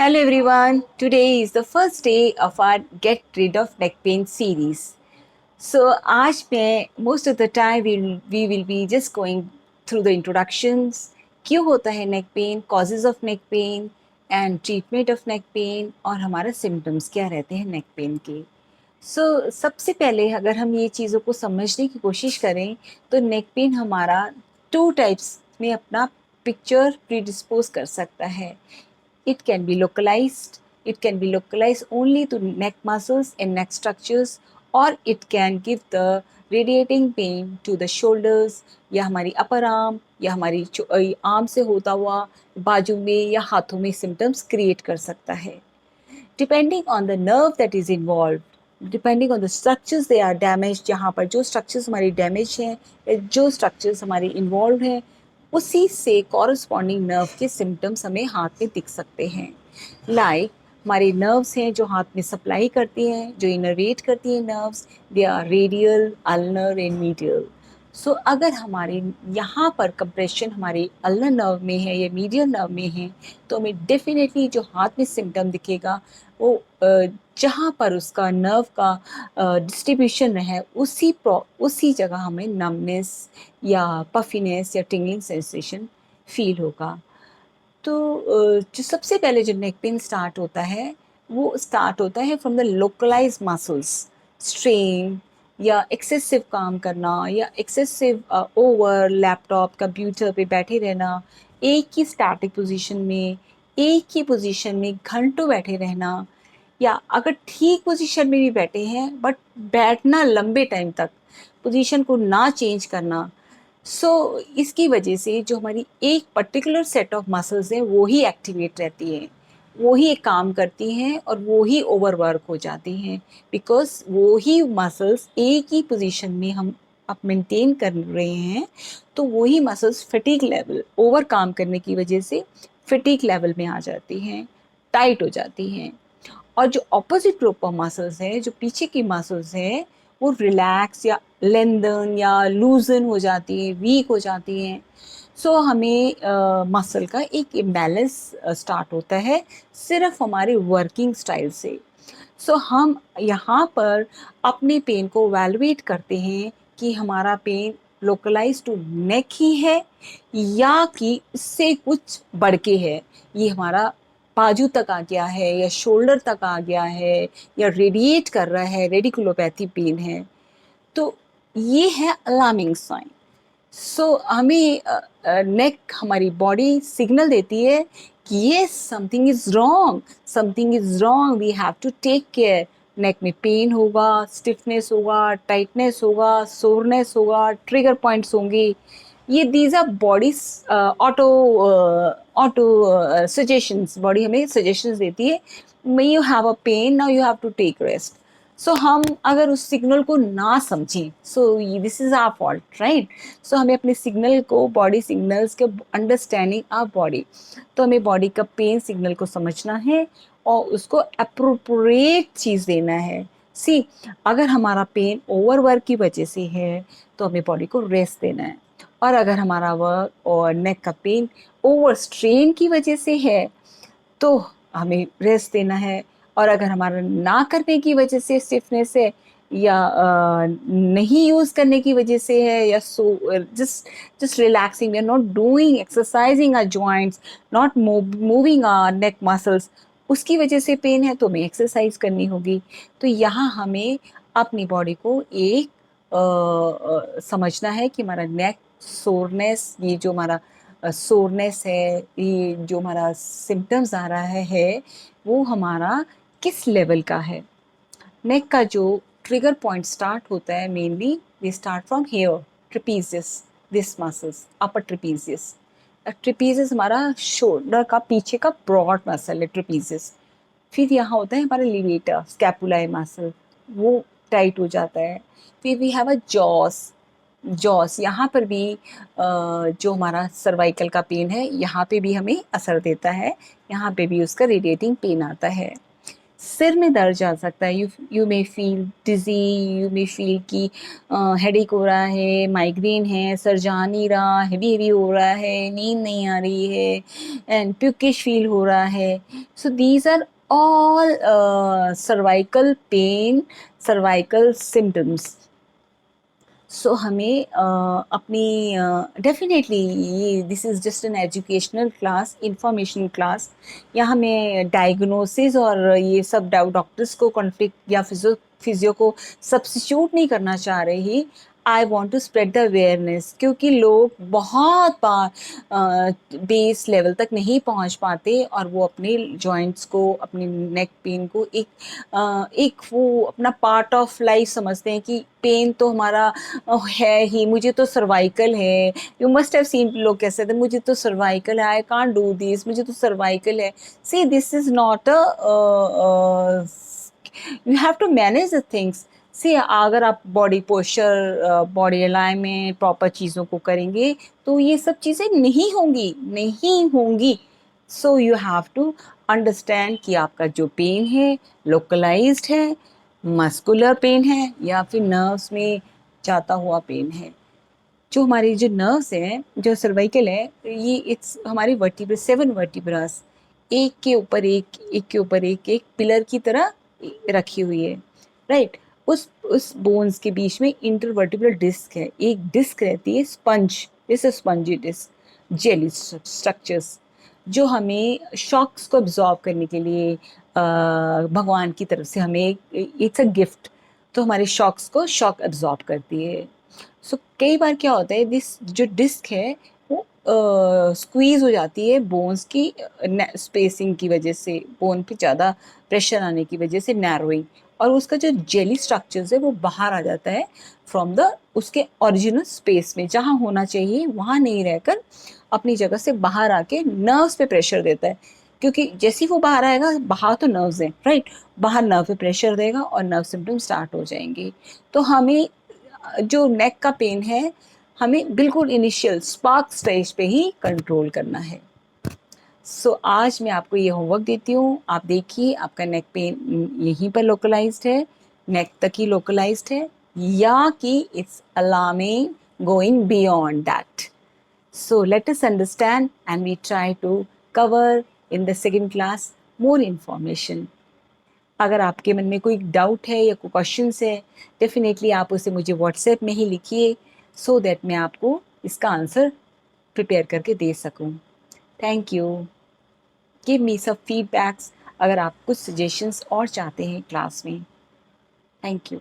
Hello everyone. Today is the first day of our Get Rid of Neck Pain series. So आज मैं most of the time we will be just going through the introductions. क्यों होता है neck pain, causes of neck pain and treatment of neck pain और हमारा symptoms क्या रहते हैं neck pain के. सबसे पहले अगर हम ये चीज़ों को समझने की कोशिश करें तो neck pain हमारा 2 टाइप्स में अपना पिक्चर प्रीडिस्पोज कर सकता है. It can be localized. It can be localized only to neck muscles and neck structures, or it can give the radiating pain to the shoulders या हमारी अपर आर्म या हमारी आर्म से होता हुआ बाजू में या हाथों में सिम्टम्स क्रिएट कर सकता है. Depending on the nerve that is involved, depending on the structures they are damaged, जहाँ पर जो structures हमारी damage हैं या जो structures हमारी involved हैं उसी से कॉरस्पॉन्डिंग नर्व के सिम्टम्स हमें हाथ में दिख सकते हैं. लाइक हमारे नर्व्स हैं जो हाथ में सप्लाई करती हैं, जो इनर्वेट करती हैं nerves, they are radial, ulnar and medial. अगर हमारे यहाँ पर कंप्रेशन हमारे अल्नर नर्व में है या मीडियल नर्व में है तो हमें डेफिनेटली जो हाथ में सिम्टम दिखेगा वो जहाँ पर उसका नर्व का डिस्ट्रीब्यूशन है उसी जगह हमें नमनेस या पफीनेस या टिंगलिंग सेंसेशन फील होगा. जो सबसे पहले जो नेक पेन स्टार्ट होता है वो स्टार्ट होता है from the localise muscles strain या एक्सेसिव काम करना या एक्सेसिव ओवर लैपटॉप कंप्यूटर पे बैठे रहना, एक ही स्टैटिक पोजीशन में एक ही पोजीशन में घंटों बैठे रहना, या अगर ठीक पोजीशन में भी बैठे हैं बट बैठना लंबे टाइम तक, पोजीशन को ना चेंज करना. इसकी वजह से जो हमारी एक पर्टिकुलर सेट ऑफ मसल्स हैं वो ही एक्टिवेट रहती हैं, वो ही एक काम करती हैं और वो ही ओवरवर्क हो जाती हैं, बिकॉज वो ही मसल्स एक ही पोजीशन में हम अब मेंटेन कर रहे हैं तो वो ही मसल्स फटीग लेवल ओवर काम करने की वजह से फटीग लेवल में आ जाती हैं, टाइट हो जाती हैं. और जो ऑपोजिट ग्रुप ऑफ मसल्स हैं, जो पीछे की मसल्स हैं, वो रिलैक्स या लेंदन या लूजन हो जाती है, वीक हो जाती हैं. हमें मसल का एक इम्बैलेंस स्टार्ट होता है सिर्फ हमारे वर्किंग स्टाइल से. हम यहाँ पर अपने पेन को वैल्यूएट करते हैं कि हमारा पेन लोकलाइज टू नेक ही है या कि इससे कुछ बढ़ के है, ये हमारा बाजू तक आ गया है या शोल्डर तक आ गया है या रेडिएट कर रहा है, रेडिकुलोपैथी पेन है. तो ये है अलार्मिंग साइन. हमें नेक हमारी बॉडी सिग्नल देती है कि ये something is wrong, something is wrong, we have to take care. Neck में पेन होगा, स्टिफनेस होगा, टाइटनेस होगा, सोरनेस होगा, ट्रिगर पॉइंट्स होंगे. ये these are body's auto auto suggestions. Body हमें सजेशंस देती है, may you have a pain, now you have to take rest. हम अगर उस सिग्नल को ना समझें, this is our fault, right. हमें अपने सिग्नल को, बॉडी सिग्नल्स के अंडरस्टैंडिंग आवर बॉडी, तो हमें बॉडी का पेन सिग्नल को समझना है और उसको अप्रोप्रिएट चीज़ देना है. अगर हमारा पेन ओवरवर्क की वजह से है तो हमें बॉडी को रेस्ट देना है, और अगर हमारा वर्क और नेक का पेन ओवर स्ट्रेन की वजह से है तो हमें रेस्ट देना है. और अगर हमारा ना करने की वजह से स्टिफनेस है या नहीं यूज़ करने की वजह से है या just relaxing, we are not doing exercising our joints, not moving our neck muscles, उसकी वजह से पेन है तो हमें एक्सरसाइज करनी होगी. तो यहाँ हमें अपनी बॉडी को एक समझना है कि हमारा नेक सोरनेस, ये जो हमारा सोरनेस है, ये जो हमारा सिम्टम्स आ रहा है वो हमारा किस लेवल का है. नेक का जो ट्रिगर पॉइंट स्टार्ट होता है, mainly we start from here, trapezius, this muscles, upper trapezius. Trapezius हमारा शोल्डर का पीछे का ब्रॉड मसल है, ट्रेपीजियस. फिर यहाँ होता है हमारा लिवेटर, स्कैपुलाई मसल, वो टाइट हो जाता है. फिर we have a jaws, jaws यहाँ पर भी जो हमारा सर्वाइकल का पेन है यहाँ पे भी हमें असर देता है, यहाँ पे भी उसका रेडिएटिंग पेन आता है. सिर में दर्द आ सकता है, you may feel dizzy, you may feel कि हेडेक हो रहा है, माइग्रेन है, सर जा नहीं रहा, हेवी हेवी हो रहा है, नींद नहीं आ रही है, एंड प्यूकिश फील हो रहा है. So these are all cervical pain, cervical symptoms. So हमें अपनी डेफिनेटली, ये this is just an educational class, information class. यहाँ हमें डायग्नोसिस और ये सब डॉक्टर्स को कॉन्फ्लिक्ट या फिजियो को सब्स्टिट्यूट नहीं करना चाह रही. I want to spread the awareness, क्योंकि लोग बहुत बार बेस लेवल तक नहीं पहुँच पाते और वो अपने जॉइंट्स को, अपनी नेक पेन को एक वो अपना पार्ट ऑफ लाइफ समझते हैं कि पेन तो हमारा है ही, मुझे तो सर्वाइकल है. यू मस्ट हैव सीन लोग कैसे थे, मुझे तो सर्वाइकल है, आई कांट डू दिस, मुझे तो सर्वाइकल है. See this is not a, you have to manage the things. See अगर आप body posture, body alignment, proper चीज़ों को करेंगे तो ये सब चीज़ें नहीं होंगी, नहीं होंगी. So you have to understand कि आपका जो पेन है लोकलाइज्ड है, मस्कुलर पेन है, या फिर नर्व्स में जाता हुआ पेन है. जो हमारी जो नर्व्स हैं, जो सर्वाइकल है, ये इट्स हमारी वर्टिब्रा, 7 वर्टिब्रास एक के ऊपर एक, एक के ऊपर एक पिलर की तरह रखी हुई है, राइट. उस बोन्स के बीच में इंटरवर्टिब्रल डिस्क है, एक डिस्क रहती है स्पंज, जैसे स्पंजी डिस्क, जेली स्ट्रक्चर्स, जो हमें शॉक्स को अब्जॉर्ब करने के लिए भगवान की तरफ से हमें इट्स अ गिफ्ट, तो हमारे शॉक्स को शॉक अब्जॉर्ब करती है. सो कई बार क्या होता है, दिस जो डिस्क है वो स्क्वीज हो जाती है बोन्स की स्पेसिंग की वजह से, बोन पे ज़्यादा प्रेशर आने की वजह से नैरोइंग, और उसका जो जेली स्ट्रक्चर्स है वो बाहर आ जाता है फ्रॉम द उसके ओरिजिनल स्पेस में, जहाँ होना चाहिए वहाँ नहीं रहकर अपनी जगह से बाहर आके नर्व्स पे प्रेशर देता है. क्योंकि जैसे ही वो बाहर आएगा, बाहर तो नर्व्स हैं, राइट, बाहर नर्व पे प्रेशर देगा और नर्व सिम्टम्स स्टार्ट हो जाएंगे. तो हमें जो नेक का पेन है, हमें बिल्कुल इनिशियल स्पार्क स्टेज पे ही कंट्रोल करना है. सो आज मैं आपको ये होमवर्क देती हूँ, आप देखिए आपका नेक पेन यहीं पर लोकलाइज्ड है, नेक तक ही लोकलाइज्ड है, या कि it's alarming going beyond that. So let us understand and we try to cover in the second class more information. अगर आपके मन में कोई डाउट है या कोई क्वेश्चंस है, डेफिनेटली आप उसे मुझे व्हाट्सएप में ही लिखिए, सो दैट मैं आपको इसका आंसर प्रिपेयर करके दे सकूं. Thank you. गिव मी सब फीडबैक्स अगर आप कुछ सजेशंस और चाहते हैं क्लास में. Thank you.